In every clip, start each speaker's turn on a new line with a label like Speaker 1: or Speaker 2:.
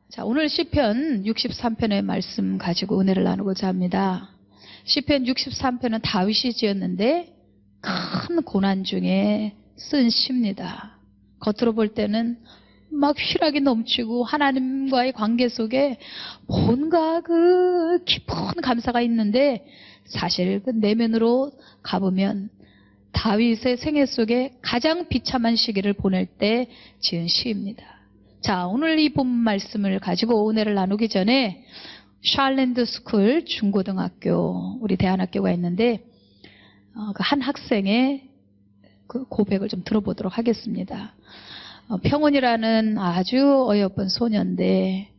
Speaker 1: 자, 오늘 시편 63편의 말씀 가지고 은혜를 나누고자 합니다. 시편 63편은 다윗이 지었는데 큰 고난 중에 쓴 시입니다. 겉으로 볼 때는 막 희락이 넘치고 하나님과의 관계 속에 뭔가 그 깊은 감사가 있는데 사실 그 내면으로 가보면 다윗의 생애 속에 가장 비참한 시기를 보낼 때 지은 시입니다. 자, 오늘 이 본 말씀을 가지고 은혜를 나누기 전에 샬랜드 스쿨 중고등학교 우리 대안학교가 있는데 그 한 학생의 그 고백을 좀 들어보도록 하겠습니다. 평온이라는 아주 어여쁜 소년인데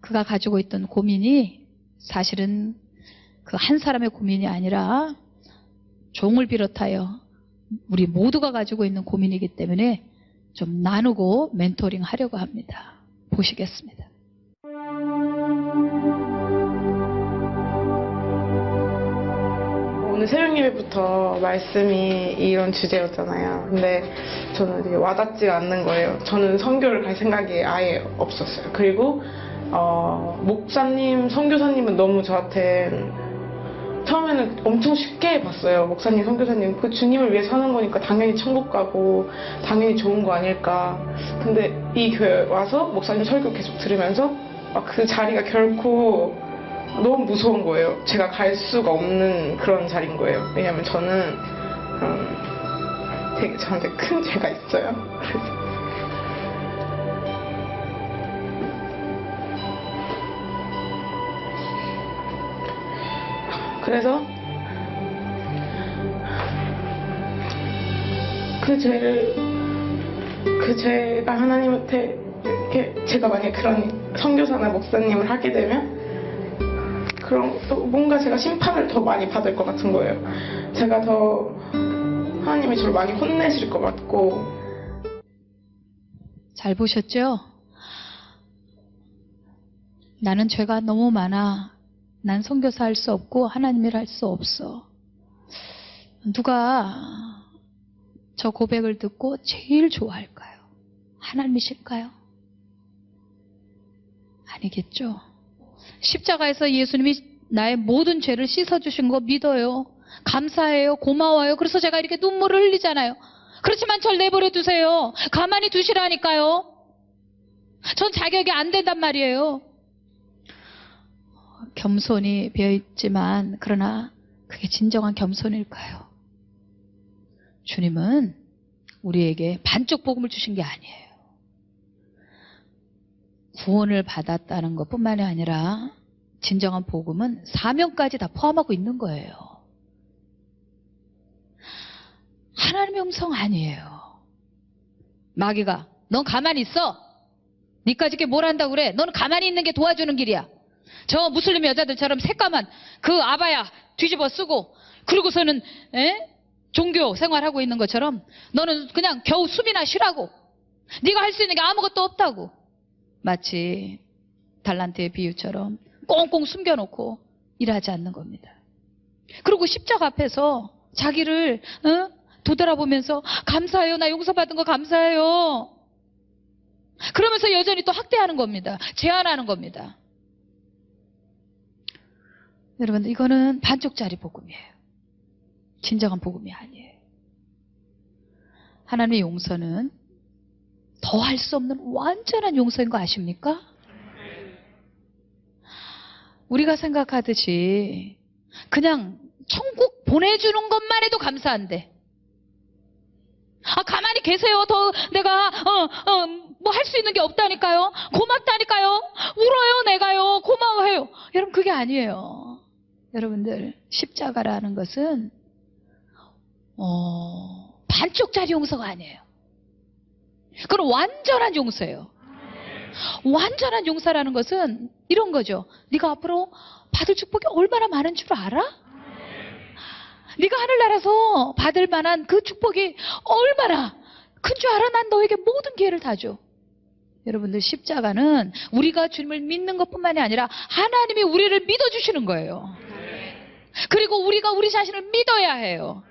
Speaker 1: 그가 가지고 있던 고민이 사실은 그 한 사람의 고민이 아니라 종을 비롯하여 우리 모두가 가지고 있는 고민이기 때문에 좀 나누고 멘토링 하려고 합니다. 보시겠습니다.
Speaker 2: 오늘 새벽 예배부터 말씀이 이런 주제였잖아요. 근데 저는 되게 와닿지가 않는 거예요. 저는 선교를 갈 생각이 아예 없었어요. 그리고 목사님, 선교사님은 너무 저한테 처음에는 엄청 쉽게 봤어요. 목사님, 선교사님 그 주님을 위해 사는 거니까 당연히 천국 가고 당연히 좋은 거 아닐까. 근데 이 교회 와서 목사님 설교 계속 들으면서 그 자리가 결코 너무 무서운 거예요. 제가 갈 수가 없는 그런 자리인 거예요. 왜냐면 저는 되게 저한테 큰 죄가 있어요. 그래서 그 죄가 하나님한테 이렇게 제가 만약에 그런 선교사나 목사님을 하게 되면 그럼 또 뭔가 제가 심판을 더 많이 받을 것 같은 거예요. 제가 더 하나님이 저를 많이 혼내실 것 같고.
Speaker 1: 잘 보셨죠? 나는 죄가 너무 많아. 난 선교사 할 수 없고 하나님 일 할 수 없어. 누가 저 고백을 듣고 제일 좋아할까요? 하나님이실까요? 아니겠죠. 십자가에서 예수님이 나의 모든 죄를 씻어주신 거 믿어요. 감사해요. 고마워요. 그래서 제가 이렇게 눈물을 흘리잖아요. 그렇지만 절 내버려 두세요. 가만히 두시라니까요. 전 자격이 안 된단 말이에요. 겸손이 배어있지만 그러나 그게 진정한 겸손일까요? 주님은 우리에게 반쪽 복음을 주신 게 아니에요. 구원을 받았다는 것뿐만이 아니라 진정한 복음은 사명까지 다 포함하고 있는 거예요. 하나님의 음성 아니에요. 마귀가 넌 가만히 있어. 니까지 이렇게 뭘 한다고 그래. 너는 가만히 있는 게 도와주는 길이야. 저 무슬림 여자들처럼 새까만 그 아바야 뒤집어 쓰고 그러고서는 종교 생활하고 있는 것처럼 너는 그냥 겨우 숨이나 쉬라고. 네가 할 수 있는 게 아무것도 없다고. 마치 달란트의 비유처럼 꽁꽁 숨겨놓고 일하지 않는 겁니다. 그리고 십자가 앞에서 자기를 도돌아보면서 감사해요. 나 용서받은 거 감사해요. 그러면서 여전히 또 학대하는 겁니다. 제한하는 겁니다. 여러분, 이거는 반쪽짜리 복음이에요. 진정한 복음이 아니에요. 하나님의 용서는 더 할 수 없는 완전한 용서인 거 아십니까? 우리가 생각하듯이 그냥 천국 보내주는 것만 해도 감사한데 가만히 계세요. 더 내가 뭐 할 수 있는 게 없다니까요. 고맙다니까요. 울어요. 내가요. 고마워해요. 여러분, 그게 아니에요. 여러분들, 십자가라는 것은 반쪽짜리 용서가 아니에요. 그건 완전한 용서예요. 완전한 용서라는 것은 이런 거죠. 네가 앞으로 받을 축복이 얼마나 많은 줄 알아? 네가 하늘나라에서 받을 만한 그 축복이 얼마나 큰 줄 알아? 난 너에게 모든 기회를 다 줘. 여러분들, 십자가는 우리가 주님을 믿는 것뿐만이 아니라 하나님이 우리를 믿어주시는 거예요. 그리고 우리가 우리 자신을 믿어야 해요.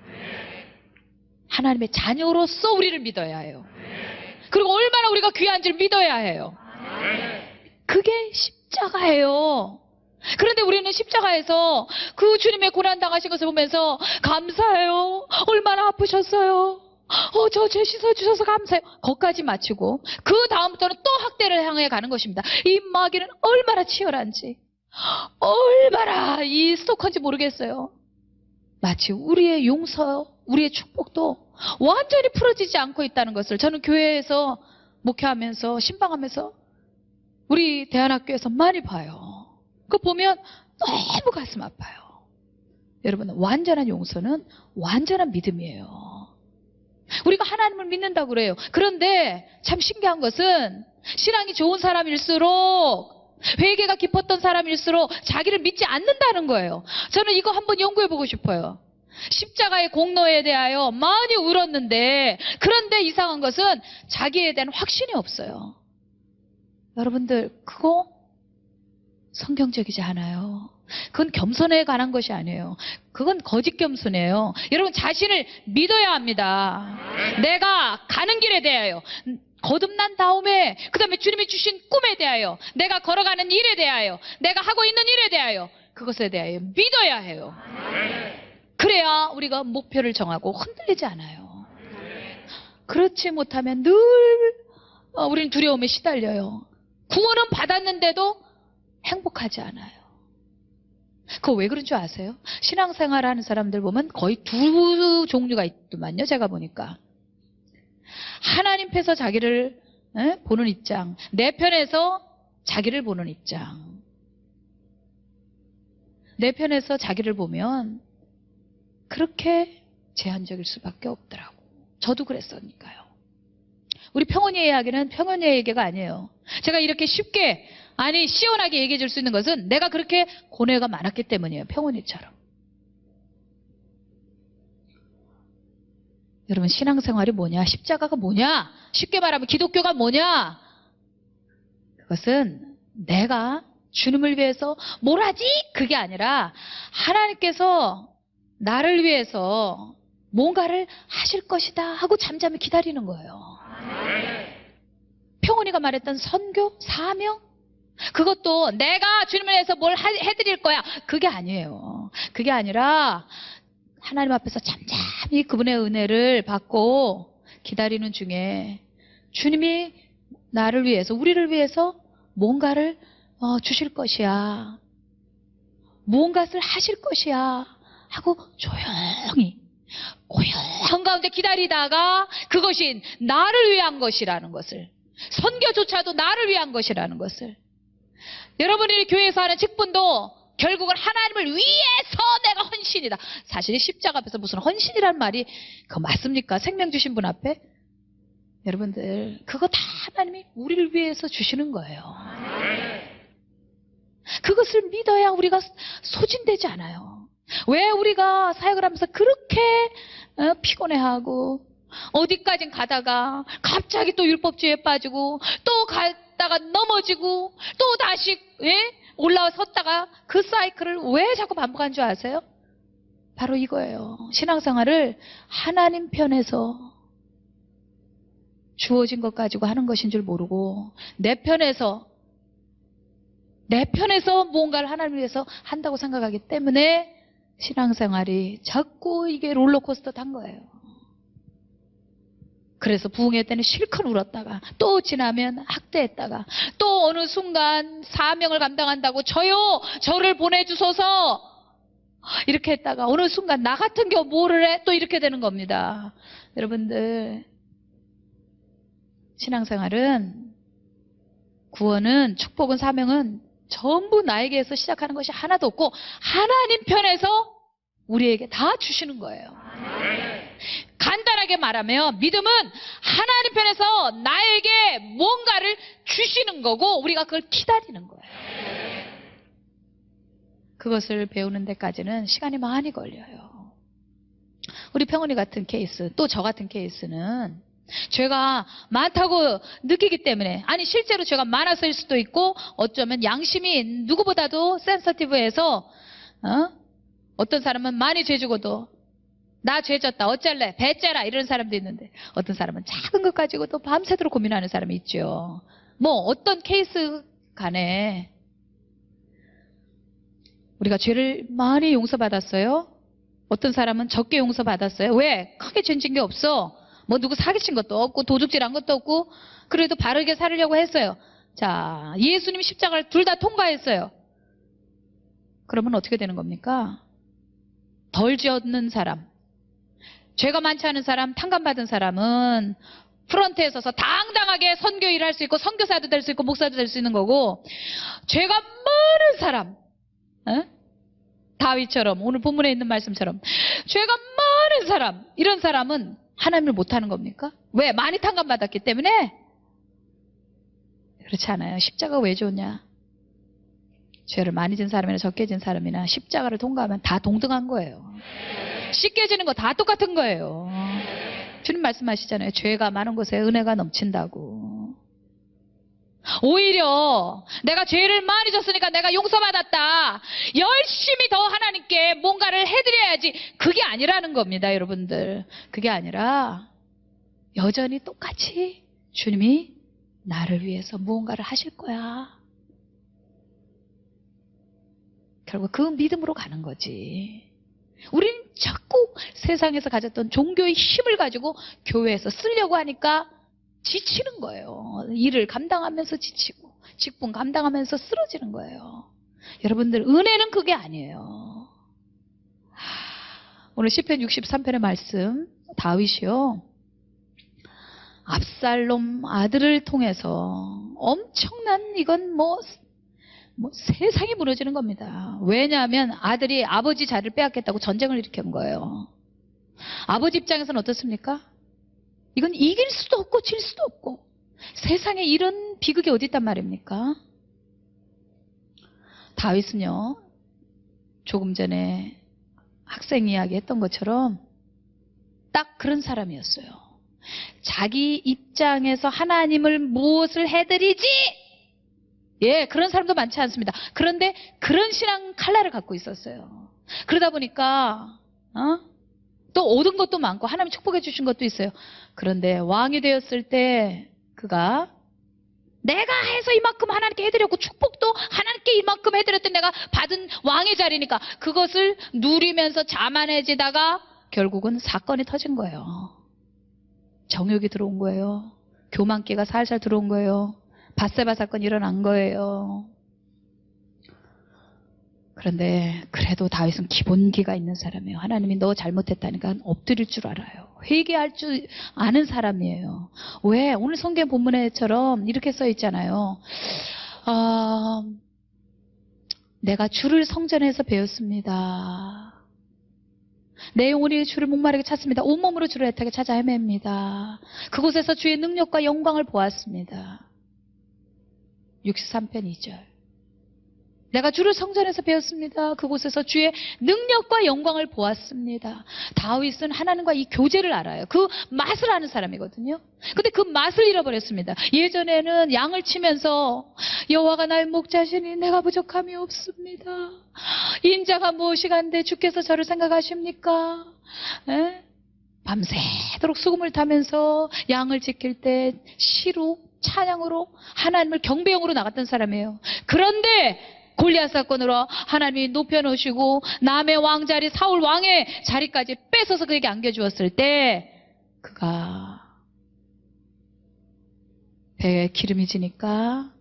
Speaker 1: 하나님의 자녀로서 우리를 믿어야 해요. 그리고 얼마나 우리가 귀한지를 믿어야 해요. 그게 십자가예요. 그런데 우리는 십자가에서 그 주님의 고난당하신 것을 보면서 감사해요. 얼마나 아프셨어요. 저 죄 씻어주셔서 감사해요. 거기까지 마치고 그 다음부터는 또 학대를 향해 가는 것입니다. 이 마귀는 얼마나 치열한지, 얼마나 이 스토커인지 모르겠어요. 마치 우리의 용서, 우리의 축복도 완전히 풀어지지 않고 있다는 것을 저는 교회에서 목회하면서 신방하면서 우리 대안학교에서 많이 봐요. 그거 보면 너무 가슴 아파요. 여러분, 완전한 용서는 완전한 믿음이에요. 우리가 하나님을 믿는다고 그래요. 그런데 참 신기한 것은 신앙이 좋은 사람일수록, 회개가 깊었던 사람일수록 자기를 믿지 않는다는 거예요. 저는 이거 한번 연구해보고 싶어요. 십자가의 공로에 대하여 많이 울었는데, 그런데 이상한 것은 자기에 대한 확신이 없어요. 여러분들, 그거 성경적이지 않아요. 그건 겸손에 관한 것이 아니에요. 그건 거짓 겸손이에요. 여러분, 자신을 믿어야 합니다. 내가 가는 길에 대하여, 거듭난 다음에, 그 다음에 주님이 주신 꿈에 대하여, 내가 걸어가는 일에 대하여, 내가 하고 있는 일에 대하여, 그것에 대하여 믿어야 해요. 그래야 우리가 목표를 정하고 흔들리지 않아요. 그렇지 못하면 늘 우리는 두려움에 시달려요. 구원은 받았는데도 행복하지 않아요. 그거 왜 그런 줄 아세요? 신앙생활 하는 사람들 보면 거의 두 종류가 있더만요. 제가 보니까 하나님 편에서 자기를 보는 입장, 내 편에서 자기를 보는 입장. 내 편에서 자기를 보면 그렇게 제한적일 수밖에 없더라고. 저도 그랬으니까요. 우리 평온이의 이야기는 평온이의 얘기가 아니에요. 제가 이렇게 쉽게, 아니 시원하게 얘기해 줄 수 있는 것은 내가 그렇게 고뇌가 많았기 때문이에요. 평온이처럼. 여러분, 신앙생활이 뭐냐? 십자가가 뭐냐? 쉽게 말하면 기독교가 뭐냐? 그것은 내가 주님을 위해서 뭘 하지? 그게 아니라 하나님께서 나를 위해서 뭔가를 하실 것이다 하고 잠잠히 기다리는 거예요. 평온이가 말했던 선교, 사명, 그것도 내가 주님을 위해서 뭘 해드릴 거야, 그게 아니에요. 그게 아니라 하나님 앞에서 잠잠히 그분의 은혜를 받고 기다리는 중에 주님이 나를 위해서, 우리를 위해서 뭔가를 주실 것이야, 무언가를 하실 것이야 하고 조용히 고요한 가운데 기다리다가 그것이 나를 위한 것이라는 것을, 선교조차도 나를 위한 것이라는 것을, 여러분이 교회에서 하는 직분도 결국은 하나님을 위해서 내가 헌신이다. 사실 십자가 앞에서 무슨 헌신이란 말이 그거 맞습니까? 생명 주신 분 앞에? 여러분들, 그거 다 하나님이 우리를 위해서 주시는 거예요. 그것을 믿어야 우리가 소진되지 않아요. 왜 우리가 사역을 하면서 그렇게 피곤해하고 어디까진 가다가 갑자기 또 율법주의에 빠지고 또 갔다가 넘어지고 또 다시 올라섰다가 그 사이클을 왜 자꾸 반복한 줄 아세요? 바로 이거예요. 신앙생활을 하나님 편에서 주어진 것 가지고 하는 것인 줄 모르고 내 편에서 무언가를 하나님을 위해서 한다고 생각하기 때문에 신앙생활이 자꾸 이게 롤러코스터 탄 거예요. 그래서 부흥회 때는 실컷 울었다가 또 지나면 학대했다가 또 어느 순간 사명을 감당한다고 저를 보내주소서 이렇게 했다가 어느 순간 나 같은 경우 뭐를 해? 또 이렇게 되는 겁니다. 여러분들, 신앙생활은, 구원은, 축복은, 사명은 전부 나에게서 시작하는 것이 하나도 없고 하나님 편에서 우리에게 다 주시는 거예요. 간단하게 말하면 믿음은 하나님 편에서 나에게 뭔가를 주시는 거고 우리가 그걸 기다리는 거예요. 그것을 배우는 데까지는 시간이 많이 걸려요. 우리 평온이 같은 케이스, 또 저 같은 케이스는 죄가 많다고 느끼기 때문에, 아니 실제로 죄가 많았을 수도 있고 어쩌면 양심이 누구보다도 센서티브해서 어떤 사람은 많이 죄 주고도 나 죄 졌다 어쩔래 배째라 이런 사람도 있는데, 어떤 사람은 작은 것 가지고도 밤새도록 고민하는 사람이 있죠. 뭐 어떤 케이스 간에 우리가 죄를 많이 용서받았어요. 어떤 사람은 적게 용서받았어요. 왜? 크게 죄진 게 없어. 뭐 누구 사기친 것도 없고 도둑질한 것도 없고 그래도 바르게 살으려고 했어요. 자, 예수님 십자가를 둘 다 통과했어요. 그러면 어떻게 되는 겁니까? 덜 지었는 사람, 죄가 많지 않은 사람, 탕감받은 사람은 프런트에 서서 당당하게 선교 일을 할 수 있고 선교사도 될 수 있고 목사도 될 수 있는 거고, 죄가 많은 사람, 다윗처럼 오늘 본문에 있는 말씀처럼 죄가 많은 사람, 이런 사람은 하나님을 못하는 겁니까? 왜? 많이 탕감받았기 때문에? 그렇지 않아요. 십자가 왜 좋냐? 죄를 많이 진 사람이나 적게 진 사람이나 십자가를 통과하면 다 동등한 거예요. 쉽게 지는 거 다 똑같은 거예요. 주님 말씀하시잖아요. 죄가 많은 곳에 은혜가 넘친다고. 오히려 내가 죄를 많이 졌으니까 내가 용서받았다, 열심히 더 하나님께 뭔가를 해드려야지, 그게 아니라는 겁니다. 여러분들, 그게 아니라 여전히 똑같이 주님이 나를 위해서 무언가를 하실 거야. 결국 그 믿음으로 가는 거지. 우리는 자꾸 세상에서 가졌던 종교의 힘을 가지고 교회에서 쓰려고 하니까 지치는 거예요. 일을 감당하면서 지치고 직분 감당하면서 쓰러지는 거예요. 여러분들, 은혜는 그게 아니에요. 오늘 시편 63편의 말씀, 다윗이요, 압살롬 아들을 통해서 엄청난, 이건 뭐 세상이 무너지는 겁니다. 왜냐하면 아들이 아버지 자리를 빼앗겠다고 전쟁을 일으킨 거예요. 아버지 입장에서는 어떻습니까? 이건 이길 수도 없고 질 수도 없고, 세상에 이런 비극이 어디 있단 말입니까? 다윗은요, 조금 전에 학생 이야기 했던 것처럼 딱 그런 사람이었어요. 자기 입장에서 하나님을 무엇을 해드리지? 예, 그런 사람도 많지 않습니다. 그런데 그런 신앙 칼날을 갖고 있었어요. 그러다 보니까 또 얻은 것도 많고 하나님 축복해 주신 것도 있어요. 그런데 왕이 되었을 때 그가 내가 해서 이만큼 하나님께 해드렸고 축복도 하나님께 이만큼 해드렸던 내가 받은 왕의 자리니까 그것을 누리면서 자만해지다가 결국은 사건이 터진 거예요. 정욕이 들어온 거예요. 교만기가 살살 들어온 거예요. 밧세바 사건이 일어난 거예요. 그런데 그래도 다윗은 기본기가 있는 사람이에요. 하나님이 너 잘못했다니까 엎드릴 줄 알아요. 회개할 줄 아는 사람이에요. 왜? 오늘 성경 본문에처럼 이렇게 써 있잖아요. 내가 주를 성전에서 배웠습니다. 내 영혼이 주를 목마르게 찾습니다. 온몸으로 주를 애타게 찾아 헤맵니다. 그곳에서 주의 능력과 영광을 보았습니다. 63편 2절. 내가 주를 성전에서 배웠습니다. 그곳에서 주의 능력과 영광을 보았습니다. 다윗은 하나님과 이 교제를 알아요. 그 맛을 아는 사람이거든요. 근데 그 맛을 잃어버렸습니다. 예전에는 양을 치면서 여호와가 나의 목자시니 내가 부족함이 없습니다. 인자가 무엇이간데 주께서 저를 생각하십니까? 에? 밤새도록 수금을 타면서 양을 지킬 때 시로 찬양으로 하나님을 경배형으로 나갔던 사람이에요. 그런데 골리앗 사건으로 하나님이 높여놓으시고 남의 왕자리 사울 왕의 자리까지 뺏어서 그에게 안겨주었을 때 그가 배에 기름이 지니까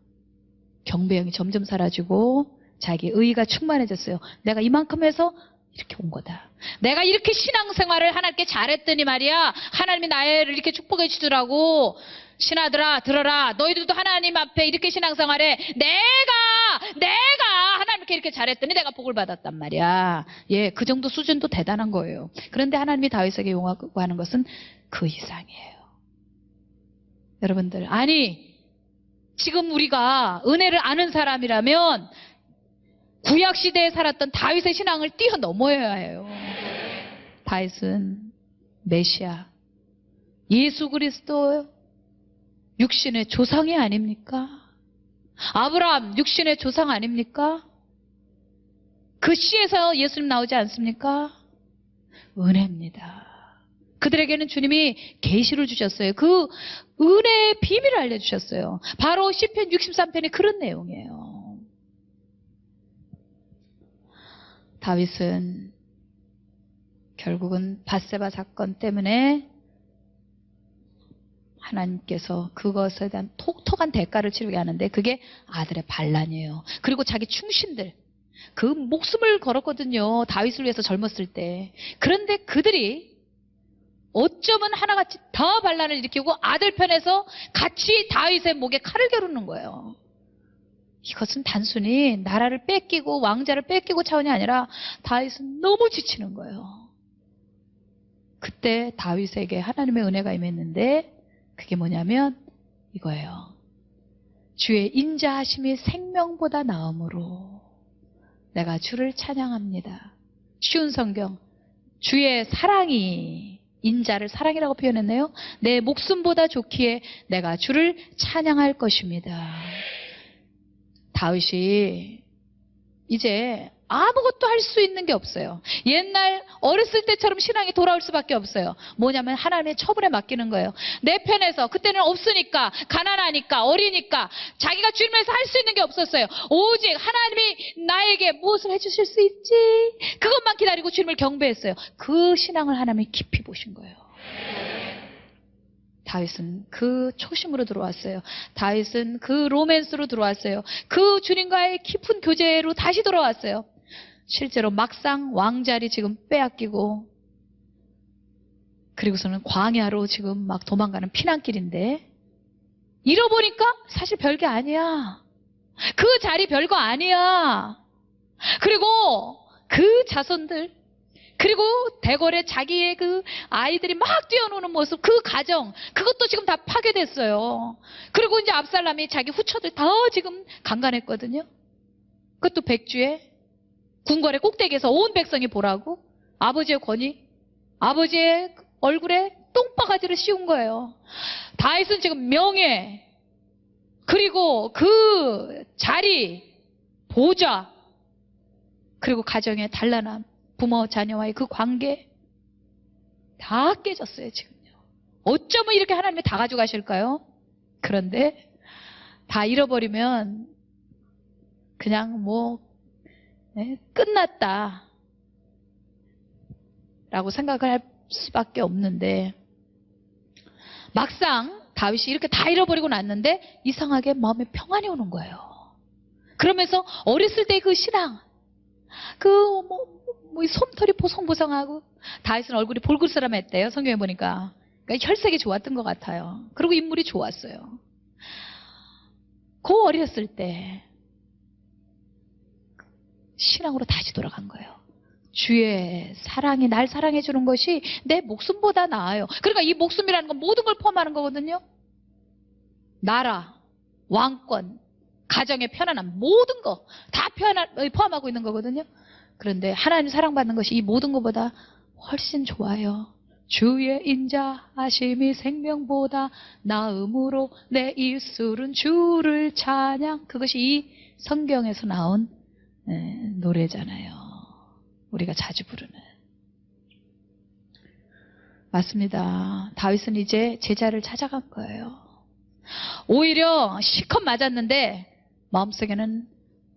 Speaker 1: 경배형이 점점 사라지고 자기 의의가 충만해졌어요. 내가 이만큼 해서 이렇게 온 거다. 내가 이렇게 신앙생활을 하나님께 잘했더니 말이야, 하나님이 나를 이렇게 축복해 주더라고. 신하들아 들어라. 너희들도 하나님 앞에 이렇게 신앙생활해. 내가 하나님께 이렇게 잘했더니 내가 복을 받았단 말이야. 예, 그 정도 수준도 대단한 거예요. 그런데 하나님이 다윗에게 요구하는 것은 그 이상이에요. 여러분들, 아니 지금 우리가 은혜를 아는 사람이라면 구약시대에 살았던 다윗의 신앙을 뛰어넘어야 해요. 다윗은 메시아, 예수 그리스도 육신의 조상이 아닙니까? 아브라함 육신의 조상 아닙니까? 그 씨에서 예수님 나오지 않습니까? 은혜입니다. 그들에게는 주님이 계시를 주셨어요. 그 은혜의 비밀을 알려주셨어요. 바로 시편 63편이 그런 내용이에요. 다윗은 결국은 밧세바 사건 때문에 하나님께서 그것에 대한 톡톡한 대가를 치르게 하는데 그게 아들의 반란이에요. 그리고 자기 충신들, 그 목숨을 걸었거든요. 다윗을 위해서 젊었을 때. 그런데 그들이 어쩌면 하나같이 더 반란을 일으키고 아들 편에서 같이 다윗의 목에 칼을 겨루는 거예요. 이것은 단순히 나라를 뺏기고 왕자를 뺏기고 차원이 아니라 다윗은 너무 지치는 거예요. 그때 다윗에게 하나님의 은혜가 임했는데 그게 뭐냐면 이거예요. 주의 인자하심이 생명보다 나음으로 내가 주를 찬양합니다. 쉬운 성경. 주의 사랑이 인자를 사랑이라고 표현했네요. 내 목숨보다 좋기에 내가 주를 찬양할 것입니다. 다윗이 이제 아무것도 할 수 있는 게 없어요. 옛날 어렸을 때처럼 신앙이 돌아올 수밖에 없어요. 뭐냐면 하나님의 처분에 맡기는 거예요. 내 편에서 그때는 없으니까 가난하니까 어리니까 자기가 주님을 위해서 할 수 있는 게 없었어요. 오직 하나님이 나에게 무엇을 해주실 수 있지 그것만 기다리고 주님을 경배했어요. 그 신앙을 하나님이 깊이 보신 거예요. 다윗은 그 초심으로 들어왔어요. 다윗은 그 로맨스로 들어왔어요. 그 주님과의 깊은 교제로 다시 돌아왔어요. 실제로 막상 왕자리 지금 빼앗기고 그리고서는 광야로 지금 막 도망가는 피난길인데 잃어보니까 사실 별게 아니야. 그 자리 별거 아니야. 그리고 그 자손들 그리고 대궐에 자기의 그 아이들이 막 뛰어노는 모습, 그 가정, 그것도 지금 다 파괴됐어요. 그리고 이제 압살람이 자기 후처들 다 지금 강간했거든요. 그것도 백주에 궁궐의 꼭대기에서 온 백성이 보라고 아버지의 권위, 아버지의 얼굴에 똥바가지를 씌운 거예요. 다윗은 지금 명예, 그리고 그 자리, 보좌, 그리고 가정의 단란함, 부모, 자녀와의 그 관계 다 깨졌어요, 지금요. 어쩌면 이렇게 하나님이 다 가져가실까요? 그런데 다 잃어버리면 그냥 끝났다 라고 생각을 할 수밖에 없는데 막상 다윗이 이렇게 다 잃어버리고 났는데 이상하게 마음에 평안이 오는 거예요. 그러면서 어렸을 때 그 신앙, 솜털이 보송보송하고 다윗은 얼굴이 볼그스름했대요. 성경에 보니까. 그러니까 혈색이 좋았던 것 같아요. 그리고 인물이 좋았어요. 그 어렸을 때 신앙으로 다시 돌아간 거예요. 주의 사랑이 날 사랑해 주는 것이 내 목숨보다 나아요. 그러니까 이 목숨이라는 건 모든 걸 포함하는 거거든요. 나라, 왕권, 가정의 편안함, 모든 거 다 포함하고 있는 거거든요. 그런데 하나님 사랑받는 것이 이 모든 것보다 훨씬 좋아요. 주의 인자하심이 생명보다 나음으로 내 입술은 주를 찬양. 그것이 이 성경에서 나온 노래잖아요. 우리가 자주 부르는. 맞습니다. 다윗은 이제 제자를 찾아간 거예요. 오히려 실컷 맞았는데 마음속에는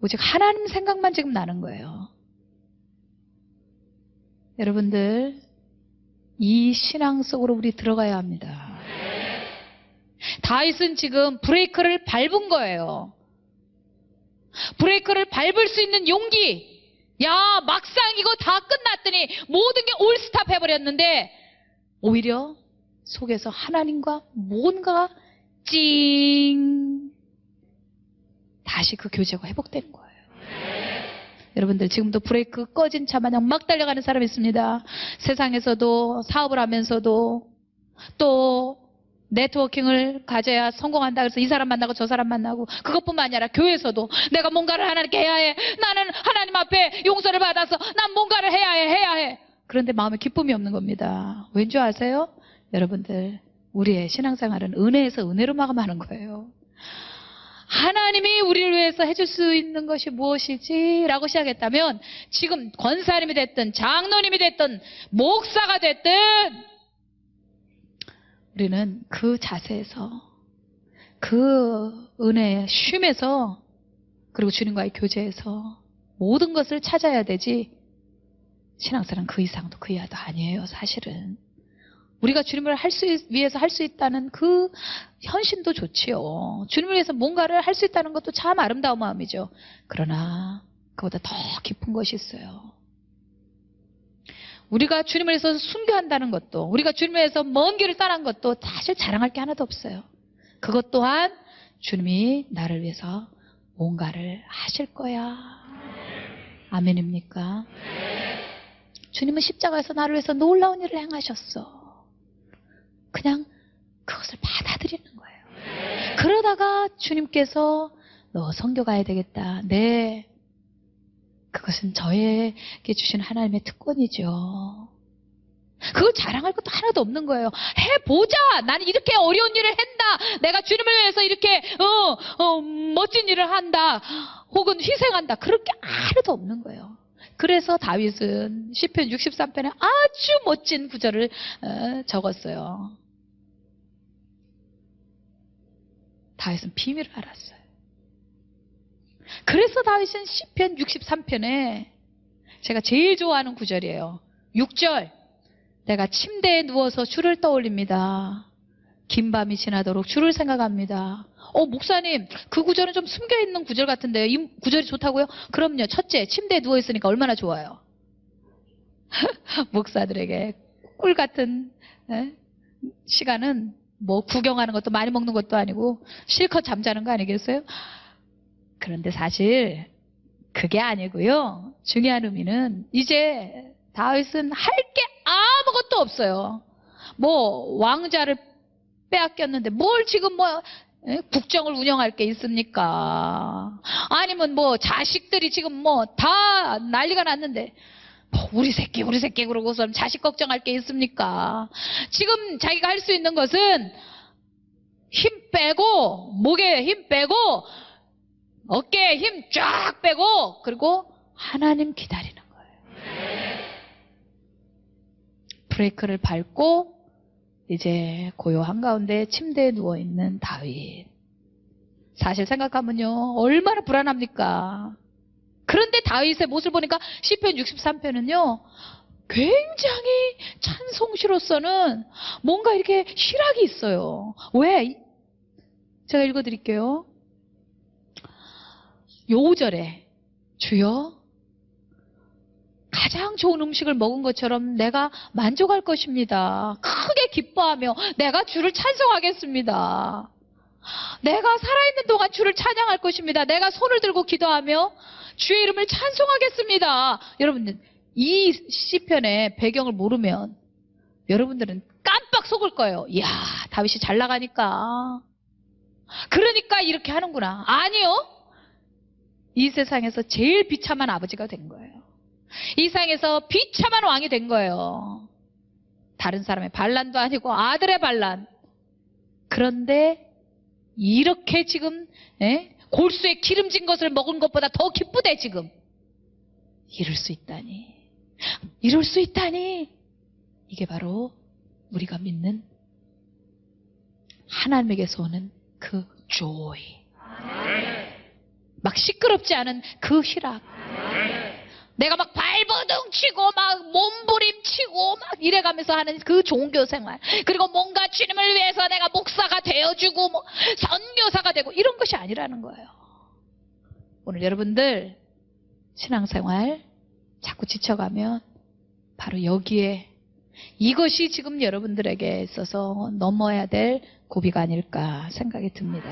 Speaker 1: 오직 하나님 생각만 지금 나는 거예요. 여러분들, 이 신앙 속으로 우리 들어가야 합니다. 다윗은 지금 브레이크를 밟은 거예요. 브레이크를 밟을 수 있는 용기. 야, 막상 이거 다 끝났더니 모든 게 올스탑 해버렸는데 오히려 속에서 하나님과 뭔가가 다시 그 교제가 회복되는 거예요. 여러분들 지금도 브레이크 꺼진 차 마냥 막 달려가는 사람이 있습니다. 세상에서도 사업을 하면서도 또 네트워킹을 가져야 성공한다 그래서 이 사람 만나고 저 사람 만나고 그것뿐만 아니라 교회에서도 내가 뭔가를 하나님께 해야 해. 나는 하나님 앞에 용서를 받아서 난 뭔가를 해야 해. 그런데 마음에 기쁨이 없는 겁니다. 왠지 아세요? 여러분들 우리의 신앙생활은 은혜에서 은혜로 마감하는 거예요. 하나님이 우리를 위해서 해줄 수 있는 것이 무엇이지? 라고 시작했다면 지금 권사님이 됐든 장로님이 됐든 목사가 됐든 우리는 그 자세에서, 그 은혜의 쉼에서, 그리고 주님과의 교제에서 모든 것을 찾아야 되지, 신앙생활은 그 이상도 그 이하도 아니에요. 사실은 우리가 주님을 위해서 할 수 있다는 그 현신도 좋지요. 주님을 위해서 뭔가를 할 수 있다는 것도 참 아름다운 마음이죠. 그러나 그보다 더 깊은 것이 있어요. 우리가 주님을 위해서 순교한다는 것도, 우리가 주님을 위해서 먼 길을 떠난 것도 사실 자랑할 게 하나도 없어요. 그것 또한 주님이 나를 위해서 뭔가를 하실 거야. 아멘입니까? 주님은 십자가에서 나를 위해서 놀라운 일을 행하셨어. 그냥 그것을 받아들이는 거예요. 그러다가 주님께서 너 선교 가야 되겠다. 네. 그것은 저에게 주신 하나님의 특권이죠. 그걸 자랑할 것도 하나도 없는 거예요. 해보자. 나는 이렇게 어려운 일을 한다. 내가 주님을 위해서 이렇게 멋진 일을 한다. 혹은 희생한다. 그럴 게 하나도 없는 거예요. 그래서 다윗은 시편 63편에 아주 멋진 구절을 적었어요. 다윗은 비밀을 알았어요. 그래서 다윗은 시편 63편에 제가 제일 좋아하는 구절이에요. 6절. 내가 침대에 누워서 주를 떠올립니다. 긴 밤이 지나도록 주를 생각합니다. 목사님, 그 구절은 좀 숨겨있는 구절 같은데요. 이 구절이 좋다고요? 그럼요. 첫째, 침대에 누워있으니까 얼마나 좋아요. 목사들에게 꿀 같은 시간은 뭐 구경하는 것도 많이 먹는 것도 아니고 실컷 잠자는 거 아니겠어요? 그런데 사실 그게 아니고요. 중요한 의미는 이제 다윗은 할 게 아무것도 없어요. 뭐 왕자를 빼앗겼는데 뭘 지금 뭐 국정을 운영할 게 있습니까? 아니면 뭐 자식들이 지금 뭐 다 난리가 났는데 뭐 우리 새끼 그러고서 자식 걱정할 게 있습니까? 지금 자기가 할 수 있는 것은 힘 빼고, 목에 힘 빼고, 어깨에 힘 쫙 빼고, 그리고 하나님 기다리는 거예요. 브레이크를 밟고 이제 고요 한가운데 침대에 누워있는 다윗. 사실 생각하면요, 얼마나 불안합니까? 그런데 다윗의 모습을 보니까 시편 63편은요 굉장히 찬송시로서는 뭔가 이렇게 희락이 있어요. 왜? 제가 읽어드릴게요. 요 5절에 주여 가장 좋은 음식을 먹은 것처럼 내가 만족할 것입니다. 크게 기뻐하며 내가 주를 찬송하겠습니다. 내가 살아있는 동안 주를 찬양할 것입니다. 내가 손을 들고 기도하며 주의 이름을 찬송하겠습니다. 여러분, 이 시편의 배경을 모르면 여러분들은 깜빡 속을 거예요. 이야, 다윗이 잘 나가니까. 그러니까 이렇게 하는구나. 아니요. 이 세상에서 제일 비참한 아버지가 된 거예요. 이 세상에서 비참한 왕이 된 거예요. 다른 사람의 반란도 아니고 아들의 반란. 그런데 이렇게 지금 골수에 기름진 것을 먹은 것보다 더 기쁘대 지금. 이럴 수 있다니. 이럴 수 있다니. 이게 바로 우리가 믿는 하나님에게서 오는 그 joy. 막 시끄럽지 않은 그 희락. 내가 막 발버둥 치고 막 몸부림치고 막 이래가면서 하는 그 종교 생활. 그리고 뭔가 주님을 위해서 내가 목사가 되어주고 뭐 선교사가 되고 이런 것이 아니라는 거예요. 오늘 여러분들 신앙생활 자꾸 지쳐가면 바로 여기에 이것이 지금 여러분들에게 있어서 넘어야 될 고비가 아닐까 생각이 듭니다.